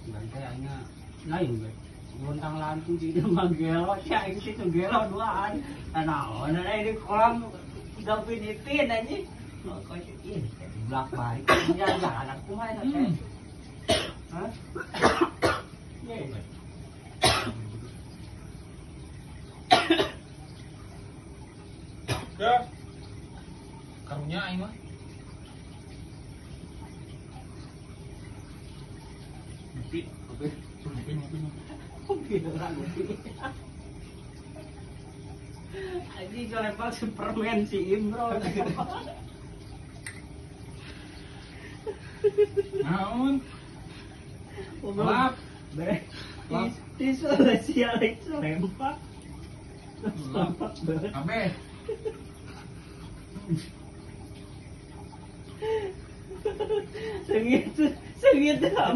dan kayaknya lain bet gontang lantu di demang gelo cai ke situ gelo duaan nah ini kolam definitin aja kok ini belak balik ya anakku mah hah iya ya karunya aing mah ngopi orang ngopi aji colepak Superman si Imron naon maaf tisu si Alex lempak banget abe segitu